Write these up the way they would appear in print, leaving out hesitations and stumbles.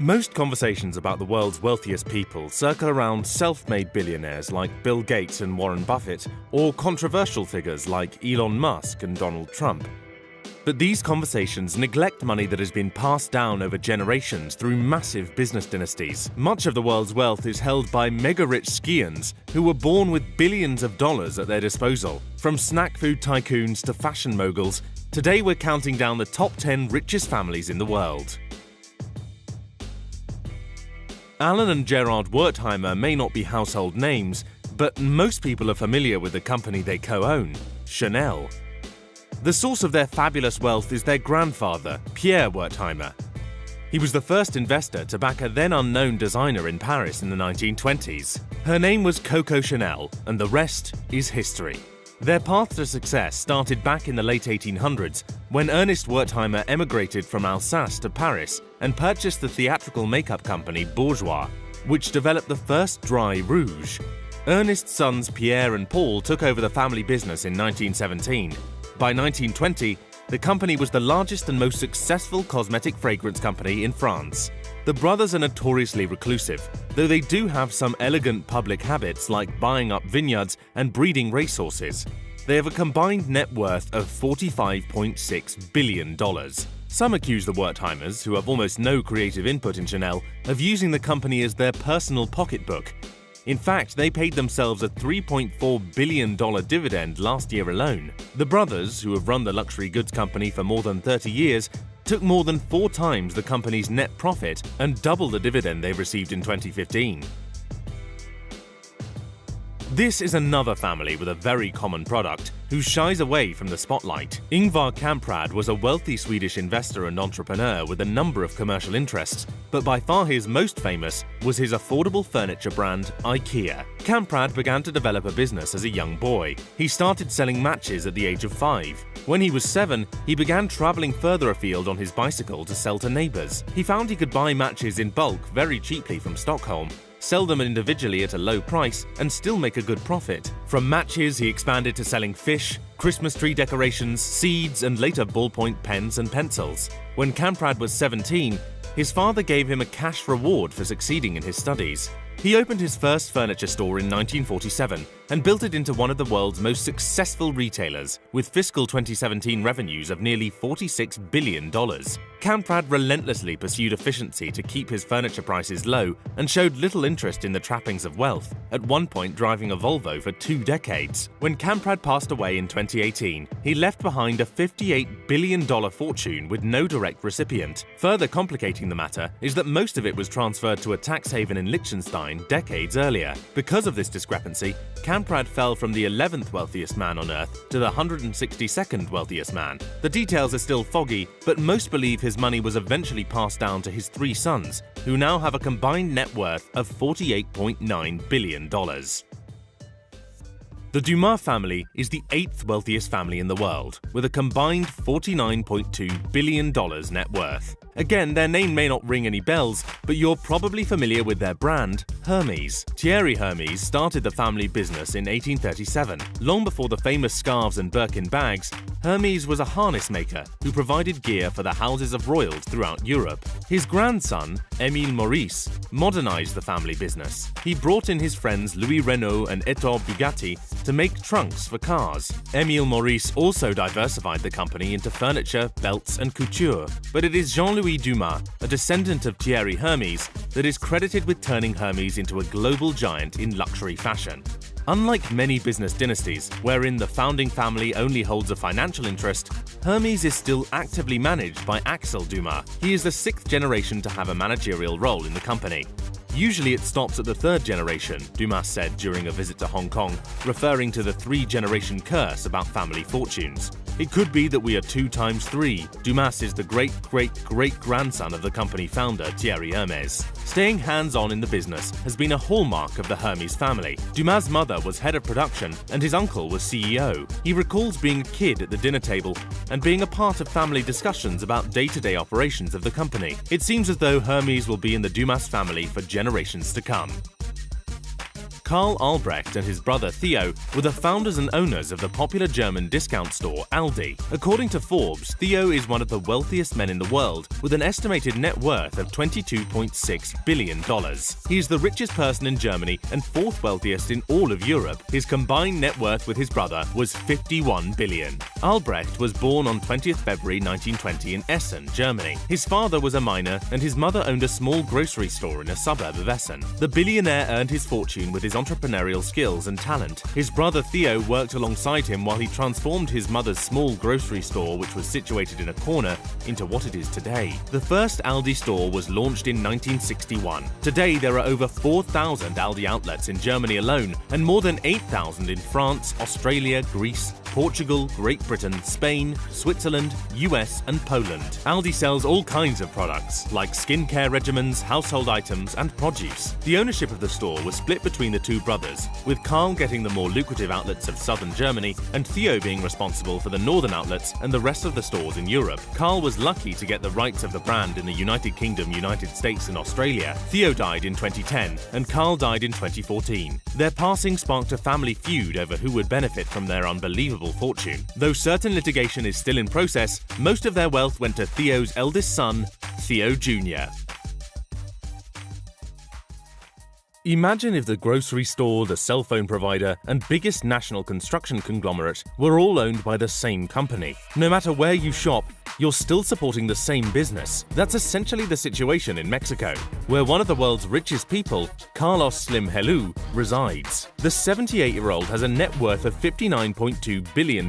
Most conversations about the world's wealthiest people circle around self-made billionaires like Bill Gates and Warren Buffett, or controversial figures like Elon Musk and Donald Trump. But these conversations neglect money that has been passed down over generations through massive business dynasties. Much of the world's wealth is held by mega-rich skians who were born with billions of dollars at their disposal. From snack food tycoons to fashion moguls, today we're counting down the top 10 richest families in the world. Alan and Gerard Wertheimer may not be household names, but most people are familiar with the company they co-own, Chanel. The source of their fabulous wealth is their grandfather, Pierre Wertheimer. He was the first investor to back a then-unknown designer in Paris in the 1920s. Her name was Coco Chanel, and the rest is history. Their path to success started back in the late 1800s when Ernest Wertheimer emigrated from Alsace to Paris and purchased the theatrical makeup company Bourjois, which developed the first dry rouge. Ernest's sons Pierre and Paul took over the family business in 1917. By 1920, the company was the largest and most successful cosmetic fragrance company in France. The brothers are notoriously reclusive, though they do have some elegant public habits like buying up vineyards and breeding racehorses. They have a combined net worth of $45.6 billion. Some accuse the Wertheimers, who have almost no creative input in Chanel, of using the company as their personal pocketbook. In fact, they paid themselves a $3.4 billion dividend last year alone. The brothers, who have run the luxury goods company for more than 30 years, took more than 4 times the company's net profit and double the dividend they received in 2015. This is another family with a very common product who shies away from the spotlight. Ingvar Kamprad was a wealthy Swedish investor and entrepreneur with a number of commercial interests, but by far his most famous was his affordable furniture brand IKEA. Kamprad began to develop a business as a young boy. He started selling matches at the age of 5. When he was 7, he began traveling further afield on his bicycle to sell to neighbors. He found he could buy matches in bulk very cheaply from Stockholm, sell them individually at a low price, and still make a good profit. From matches, he expanded to selling fish, Christmas tree decorations, seeds, and later ballpoint pens and pencils. When Kamprad was 17, his father gave him a cash reward for succeeding in his studies. He opened his first furniture store in 1947 and built it into one of the world's most successful retailers, with fiscal 2017 revenues of nearly $46 billion. Kamprad relentlessly pursued efficiency to keep his furniture prices low and showed little interest in the trappings of wealth, at one point driving a Volvo for 2 decades. When Kamprad passed away in 2018, he left behind a $58 billion fortune with no direct recipient. Further complicating the matter is that most of it was transferred to a tax haven in Liechtenstein decades earlier. Because of this discrepancy, Kamprad fell from the 11th wealthiest man on Earth to the 162nd wealthiest man. The details are still foggy, but most believe his money was eventually passed down to his 3 sons, who now have a combined net worth of $48.9 billion. The Dumas family is the 8th wealthiest family in the world, with a combined $49.2 billion net worth. Again, their name may not ring any bells, but you're probably familiar with their brand, Hermes. Thierry Hermes started the family business in 1837. Long before the famous scarves and Birkin bags, Hermes was a harness maker who provided gear for the houses of royals throughout Europe. His grandson, Émile Maurice, modernized the family business. He brought in his friends Louis Renault and Ettore Bugatti to make trunks for cars. Émile Maurice also diversified the company into furniture, belts, and couture. But it is Jean-Louis Dumas, a descendant of Thierry Hermes, that is credited with turning Hermes into a global giant in luxury fashion. Unlike many business dynasties, wherein the founding family only holds a financial interest, Hermes is still actively managed by Axel Dumas. He is the 6th generation to have a managerial role in the company. Usually it stops at the 3rd generation, Dumas said during a visit to Hong Kong, referring to the 3-generation curse about family fortunes. It could be that we are 2 times 3. Dumas is the great-great-great-grandson of the company founder, Thierry Hermes. Staying hands-on in the business has been a hallmark of the Hermes family. Dumas' mother was head of production and his uncle was CEO. He recalls being a kid at the dinner table and being a part of family discussions about day-to-day operations of the company. It seems as though Hermes will be in the Dumas family for generations to come. Karl Albrecht and his brother Theo were the founders and owners of the popular German discount store Aldi. According to Forbes, Theo is one of the wealthiest men in the world, with an estimated net worth of $22.6 billion. He is the richest person in Germany and fourth wealthiest in all of Europe. His combined net worth with his brother was $51 billion. Albrecht was born on 20th February 1920 in Essen, Germany. His father was a miner and his mother owned a small grocery store in a suburb of Essen. The billionaire earned his fortune with his entrepreneurial skills and talent. His brother Theo worked alongside him while he transformed his mother's small grocery store, which was situated in a corner, into what it is today. The first Aldi store was launched in 1961. Today, there are over 4,000 Aldi outlets in Germany alone and more than 8,000 in France, Australia, Greece, Portugal, Great Britain, Spain, Switzerland, US and Poland. Aldi sells all kinds of products, like skincare regimens, household items and produce. The ownership of the store was split between the two brothers, with Karl getting the more lucrative outlets of southern Germany and Theo being responsible for the northern outlets and the rest of the stores in Europe. Karl was lucky to get the rights of the brand in the United Kingdom, United States and Australia. Theo died in 2010 and Karl died in 2014. Their passing sparked a family feud over who would benefit from their unbelievable fortune. Though certain litigation is still in process, most of their wealth went to Theo's eldest son, Theo Jr. Imagine if the grocery store, the cell phone provider, and biggest national construction conglomerate were all owned by the same company. No matter where you shop, you're still supporting the same business. That's essentially the situation in Mexico, where one of the world's richest people, Carlos Slim Helú, resides. The 78-year-old has a net worth of $59.2 billion,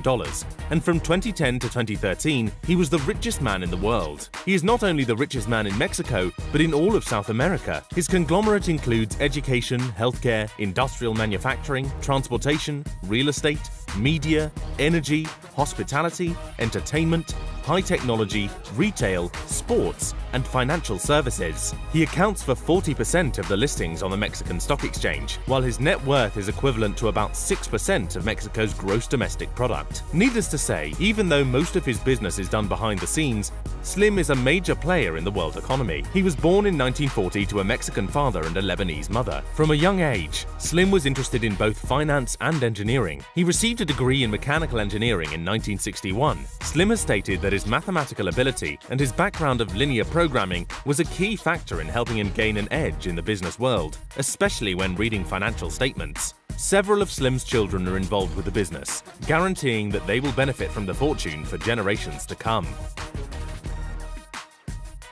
and from 2010 to 2013, he was the richest man in the world. He is not only the richest man in Mexico, but in all of South America. His conglomerate includes education, healthcare, industrial manufacturing, transportation, real estate, media, energy, hospitality, entertainment, high technology, retail, sports, and financial services. He accounts for 40% of the listings on the Mexican Stock Exchange, while his net worth is equivalent to about 6% of Mexico's gross domestic product. Needless to say, even though most of his business is done behind the scenes, Slim is a major player in the world economy. He was born in 1940 to a Mexican father and a Lebanese mother. From a young age, Slim was interested in both finance and engineering. He received a degree in mechanical engineering in 1961. Slim has stated that his mathematical ability and his background of linear programming was a key factor in helping him gain an edge in the business world, especially when reading financial statements. Several of Slim's children are involved with the business, guaranteeing that they will benefit from the fortune for generations to come.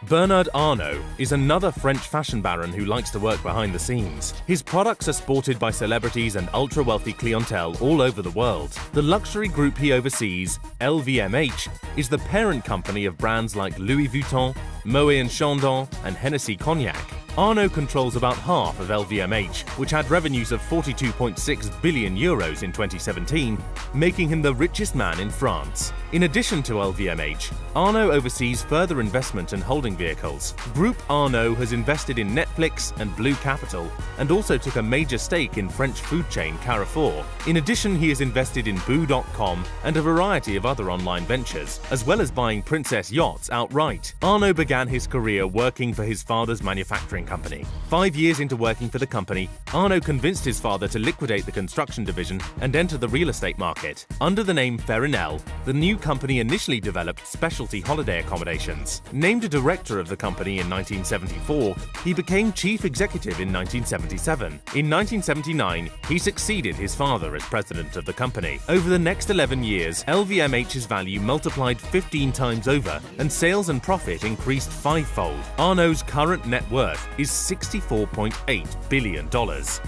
Bernard Arnault is another French fashion baron who likes to work behind the scenes. His products are sported by celebrities and ultra-wealthy clientele all over the world. The luxury group he oversees, LVMH, is the parent company of brands like Louis Vuitton, Moet & Chandon, and Hennessy Cognac. Arnault controls about half of LVMH, which had revenues of 42.6 billion euros in 2017, making him the richest man in France. In addition to LVMH, Arnault oversees further investment and holding vehicles. Group Arnault has invested in Netflix and Blue Capital, and also took a major stake in French food chain Carrefour. In addition, he has invested in Boo.com and a variety of other online ventures, as well as buying Princess yachts outright. Arnault began his career working for his father's manufacturing company. 5 years into working for the company, Arnault convinced his father to liquidate the construction division and enter the real estate market. Under the name Ferinel, the new company initially developed specialty holiday accommodations. Named a director of the company in 1974, he became chief executive in 1977. In 1979, he succeeded his father as president of the company. Over the next 11 years, LVMH's value multiplied 15 times over, and sales and profit increased fivefold. Arnault's current net worth is $64.8 billion.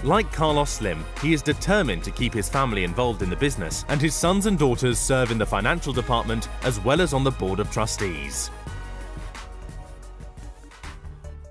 Like Carlos Slim, he is determined to keep his family involved in the business, and his sons and daughters serve in the financial department as well as on the board of trustees.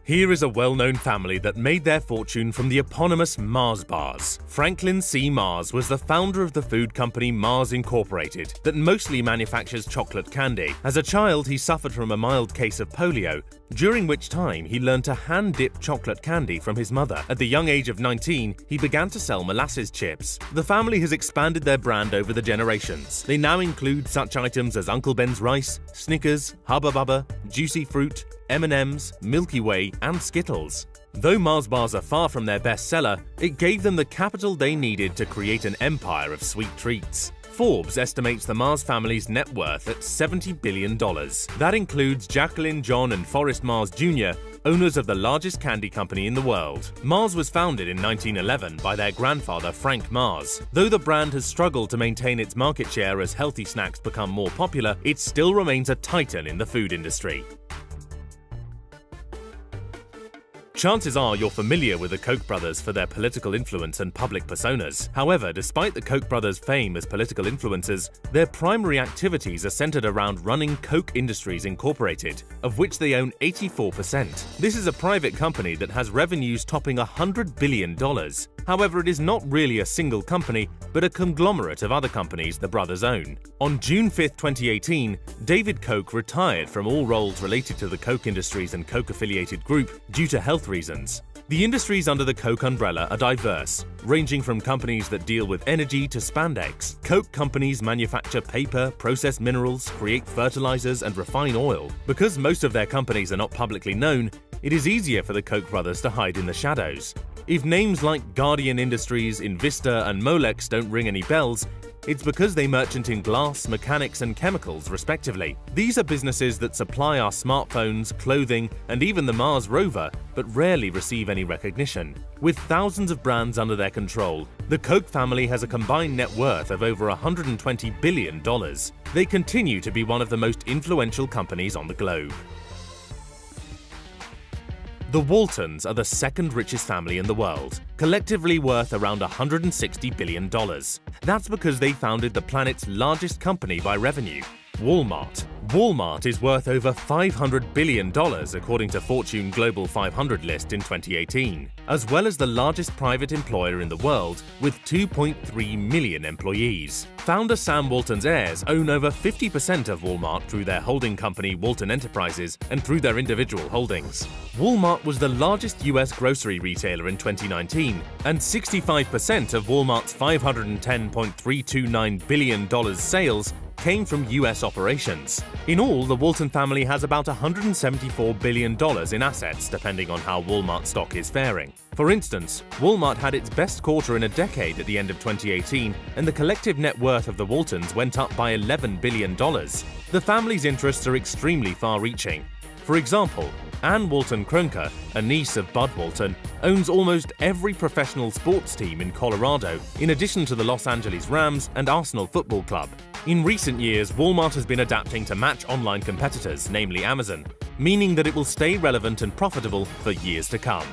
Here is a well-known family that made their fortune from the eponymous Mars bars. Franklin C. Mars was the founder of the food company Mars Incorporated that mostly manufactures chocolate candy. As a child, he suffered from a mild case of polio, during which time he learned to hand-dip chocolate candy from his mother. At the young age of 19, he began to sell molasses chips. The family has expanded their brand over the generations. They now include such items as Uncle Ben's Rice, Snickers, Hubba Bubba, Juicy Fruit, M&M's, Milky Way, and Skittles. Though Mars bars are far from their bestseller, it gave them the capital they needed to create an empire of sweet treats. Forbes estimates the Mars family's net worth at $70 billion. That includes Jacqueline, John, and Forrest Mars Jr., owners of the largest candy company in the world. Mars was founded in 1911 by their grandfather Frank Mars. Though the brand has struggled to maintain its market share as healthy snacks become more popular, it still remains a titan in the food industry. Chances are you're familiar with the Koch brothers for their political influence and public personas. However, despite the Koch brothers' fame as political influencers, their primary activities are centered around running Koch Industries Incorporated, of which they own 84%. This is a private company that has revenues topping $100 billion. However, it is not really a single company, but a conglomerate of other companies the brothers own. On June 5, 2018, David Koch retired from all roles related to the Koch Industries and Koch-affiliated group due to health reasons. The industries under the Koch umbrella are diverse, ranging from companies that deal with energy to spandex. Koch companies manufacture paper, process minerals, create fertilizers, and refine oil. Because most of their companies are not publicly known, it is easier for the Koch brothers to hide in the shadows. If names like Guardian Industries, Invista, and Molex don't ring any bells, it's because they merchant in glass, mechanics, and chemicals, respectively. These are businesses that supply our smartphones, clothing, and even the Mars rover, but rarely receive any recognition. With thousands of brands under their control, the Koch family has a combined net worth of over $120 billion. They continue to be one of the most influential companies on the globe. The Waltons are the second richest family in the world, collectively worth around $160 billion. That's because they founded the planet's largest company by revenue, Walmart. Walmart is worth over $500 billion according to Fortune Global 500 list in 2018, as well as the largest private employer in the world with 2.3 million employees. Founder Sam Walton's heirs own over 50% of Walmart through their holding company Walton Enterprises and through their individual holdings. Walmart was the largest US grocery retailer in 2019, and 65% of Walmart's $510.329 billion sales came from US operations. In all, the Walton family has about $174 billion in assets, depending on how Walmart stock is faring. For instance, Walmart had its best quarter in a decade at the end of 2018, and the collective net worth of the Waltons went up by $11 billion. The family's interests are extremely far-reaching. For example, Ann Walton Kroenke, a niece of Bud Walton, owns almost every professional sports team in Colorado, in addition to the Los Angeles Rams and Arsenal Football Club. In recent years, Walmart has been adapting to match online competitors, namely Amazon, meaning that it will stay relevant and profitable for years to come.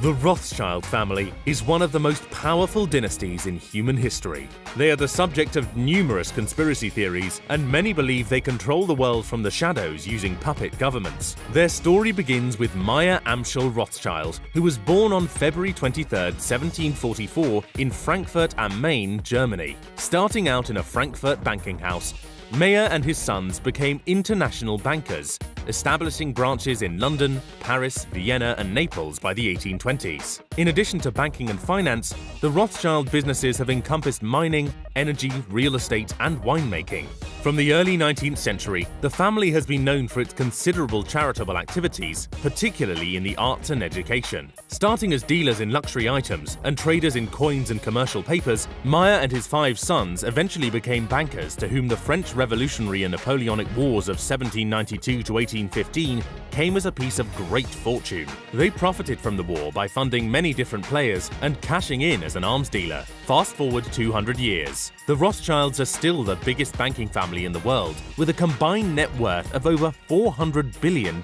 The Rothschild family is one of the most powerful dynasties in human history. They are the subject of numerous conspiracy theories, and many believe they control the world from the shadows using puppet governments. Their story begins with Meyer Amschel Rothschild, who was born on February 23, 1744 in Frankfurt am Main, Germany. Starting out in a Frankfurt banking house, Meyer and his sons became international bankers, establishing branches in London, Paris, Vienna, and Naples by the 1820s. In addition to banking and finance, the Rothschild businesses have encompassed mining, energy, real estate, and winemaking. From the early 19th century, the family has been known for its considerable charitable activities, particularly in the arts and education. Starting as dealers in luxury items and traders in coins and commercial papers, Meyer and his 5 sons eventually became bankers to whom the French Revolutionary and Napoleonic Wars of 1792 to 1815 came as a piece of great fortune. They profited from the war by funding many different players and cashing in as an arms dealer. Fast forward 200 years. The Rothschilds are still the biggest banking family in the world, with a combined net worth of over $400 billion.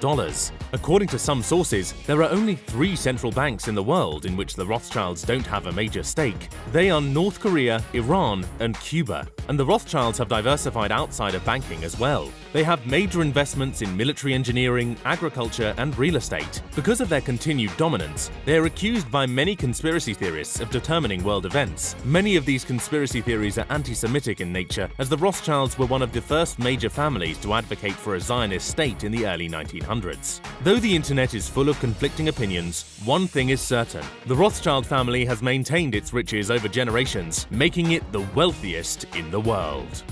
According to some sources, there are only 3 central banks in the world in which the Rothschilds don't have a major stake. They are North Korea, Iran, and Cuba. And the Rothschilds have diversified outside of banking as well. They have major investments in military engineering, agriculture, and real estate. Because of their continued dominance, they are accused by many conspiracy theorists of determining world events. Many of these conspiracy theories are anti-Semitic in nature, as the Rothschilds were one of the first major families to advocate for a Zionist state in the early 1900s. Though the internet is full of conflicting opinions, one thing is certain: the Rothschild family has maintained its riches over generations, making it the wealthiest in the world.